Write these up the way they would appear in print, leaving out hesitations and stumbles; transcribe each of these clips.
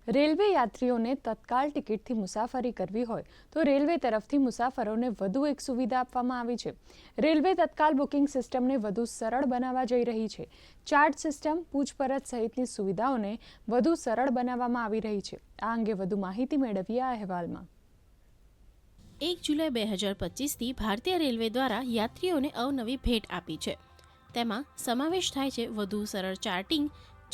Railway યાત્રીઓને તત્કાલ ટિકિટથી મુસાફરી કરવી હોય તો રેલવે તરફથી મુસાફરોને વધુ એક સુવિધા આપવામાં આવી છે। રેલવે તત્કાલ બુકિંગ સિસ્ટમને વધુ સરળ બનાવવા જઈ રહી છે। ચાર્ટ સિસ્ટમ, પૂછપરછ સહિતની સુવિધાઓને વધુ સરળ બનાવવામાં આવી રહી છે। આ અંગે વધુ માહિતી મેળવીએ આ અહેવાલમાં। 1 જુલાઈ 2025થી ભારતીય રેલવે દ્વારા યાત્રીઓને અવનવી ભેટ આપી છે। તેમાં સમાવેશ થાય છે વધુ સરળ ચાર્ટિંગ,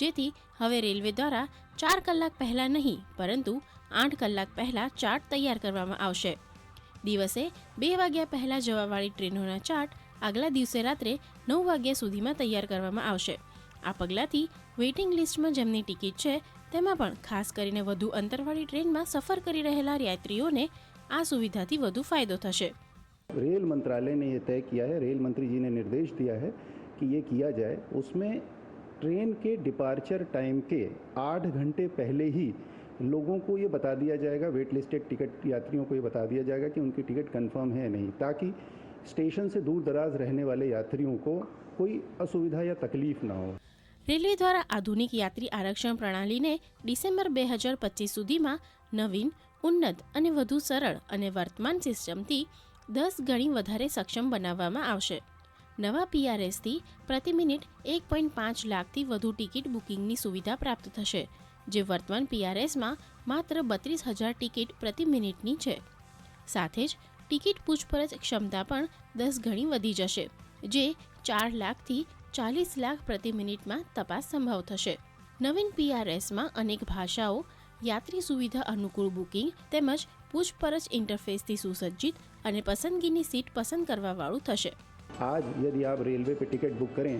જેથી હવે રેલવે દ્વારા 4 કલાક પહેલા નહીં પરંતુ 8 કલાક પહેલા ચાર્ટ તૈયાર કરવામાં આવશે। દિવસે 2 વાગ્યા પહેલા જવાવાળી ટ્રેનોના ચાર્ટ આગલા દિવસે રાત્રે 9 વાગ્યા સુધીમાં તૈયાર કરવામાં આવશે। આ પગલાંથી વેઇટિંગ લિસ્ટમાં જેમની ટિકિટ છે તેમાં પણ ખાસ કરીને વધુ અંતરવાળી ટ્રેનમાં સફર કરી રહેલા યાત્રીઓને આ સુવિધાથી વધુ ફાયદો થશે। रेल मंत्रालय ने ये तय किया है, रेल मंत्री जी ने निर्देश दिया है कि ये किया जाए। उसमें ट्रेन के डिपार्चर टाइम के 8 घंटे पहले ही लोगों को ये बता दिया जाएगा, वेट लिस्टेड टिकट यात्रियों को ये बता दिया जाएगा कि उनकी टिकट कंफर्म है नहीं, ताकि स्टेशन से दूर दराज रहने वाले यात्रियों को कोई असुविधा या तकलीफ ना हो। રેલવે દ્વારા આધુનિક યાત્રી આરક્ષણ પ્રણાલીને ડિસેમ્બર 2025 સુધીમાં નવીન, ઉન્નત અને વધુ સરળ અને વર્તમાન સિસ્ટમથી 10 ગણી વધારે સક્ષમ બનાવવામાં આવશે। નવા PRSથી પ્રતિ મિનિટ 1.5 લાખથી વધુ ટિકિટ બુકિંગની સુવિધા પ્રાપ્ત થશે, જે વર્તમાન PRSમાં માત્ર 32,000 ટિકિટ પ્રતિ મિનિટની છે। સાથે જ ટિકિટ પૂછપરછ ક્ષમતા પણ 10 ગણી વધી જશે, જે 4 લાખથી 40 લાખ પ્રતિ મિનિટમાં તપાસ સંભવ થશે। નવીન PRSમાં અનેક ભાષાઓ, યાત્રી સુવિધા અનુકૂળ બુકિંગ તેમજ પૂછપરછ ઇન્ટરફેસથી સુસજ્જિત અને પસંદગીની સીટ પસંદ કરવાવાળું થશે। आज यदि आप रेलवे पे टिकट बुक करें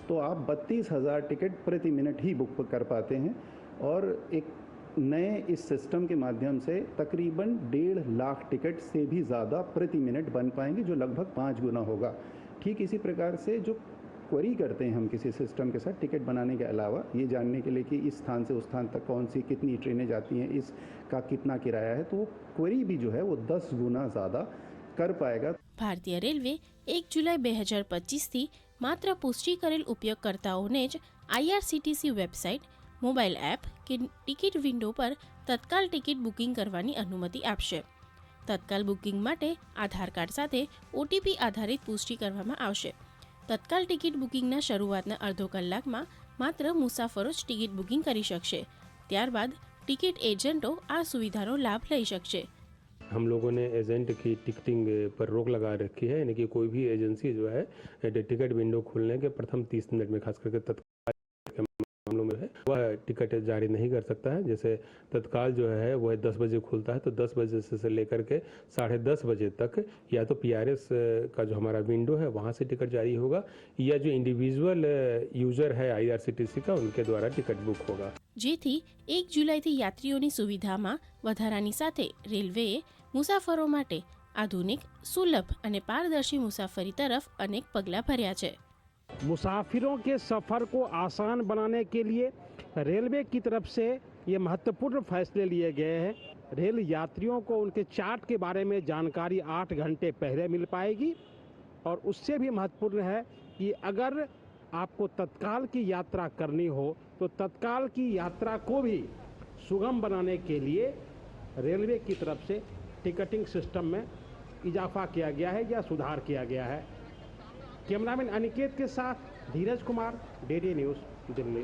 तो आप 32,000 टिकट प्रति मिनट ही बुक कर पाते हैं और एक नए इस सिस्टम के माध्यम से तकरीबन 1.5 लाख टिकट से भी ज़्यादा प्रति मिनट बन पाएंगे, जो लगभग 5 गुना होगा। ठीक इसी प्रकार से जो क्वेरी करते हैं हम किसी सिस्टम के साथ टिकट बनाने के अलावा, ये जानने के लिए कि इस स्थान से उस स्थान तक कौन सी कितनी ट्रेनें जाती हैं, इसका कितना किराया है, तो वो क्वेरी भी जो है वो 10 गुना ज़्यादा कर पाएगा। ભારતીય રેલવે 1 જુલાઈ 2025થી માત્ર પુષ્ટિ કરેલ ઉપયોગકર્તાઓને જ IRCTC વેબસાઇટ, મોબાઈલ એપ કે ટિકિટ વિન્ડો પર તત્કાલ ટિકિટ બુકિંગ કરવાની અનુમતિ આપશે। તત્કાલ બુકિંગ માટે આધાર કાર્ડ સાથે OTP આધારિત પુષ્ટિ કરવામાં આવશે। તત્કાલ ટિકિટ બુકિંગના શરૂઆતના અડધો કલાકમાં માત્ર મુસાફરો જ ટિકિટ બુકિંગ કરી શકશે। ત્યારબાદ ટિકિટ એજન્ટો આ સુવિધાનો લાભ લઈ શકશે। हम लोगों ने एजेंट की टिकटिंग पर रोक लगा रखी है, यानी कि कोई भी एजेंसी जो है टिकट विंडो खोलने के प्रथम 30 मिनट में, खास करके तत्काल के मामलों में है, वह टिकट जारी नहीं कर सकता है। जैसे तत्काल जो है वह 10 बजे खुलता है, तो 10 बजे से लेकर के 10:30 बजे तक या तो PRS का जो हमारा विंडो है वहाँ से टिकट जारी होगा, या जो इंडिविजुअल यूजर है IRCTC का, उनके द्वारा टिकट बुक होगा। જેથી 1 જુલાઈથી યાત્રીઓની સુવિધામાં વધારાની સાથે રેલવેએ મુસાફરો માટે આધુનિક, સુલભ અને પારદર્શી મુસાફરી તરફ અનેક પગલાં ભર્યા છે। मुसाफिरों के सफ़र को आसान बनाने के लिए रेलवे की तरफ से ये महत्वपूर्ण फैसले लिए गए हैं। रेल यात्रियों को उनके चार्ट के बारे में जानकारी 8 घंटे पहले मिल पाएगी, और उससे भी महत्वपूर्ण है कि अगर आपको तत्काल की यात्रा करनी हो तो तत्काल की यात्रा को भी सुगम बनाने के लिए रेलवे की तरफ से टिकटिंग सिस्टम में इजाफा किया गया है या सुधार किया गया है। कैमरामैन अनिकेत के साथ धीरज कुमार, DD न्यूज़, दिल्ली।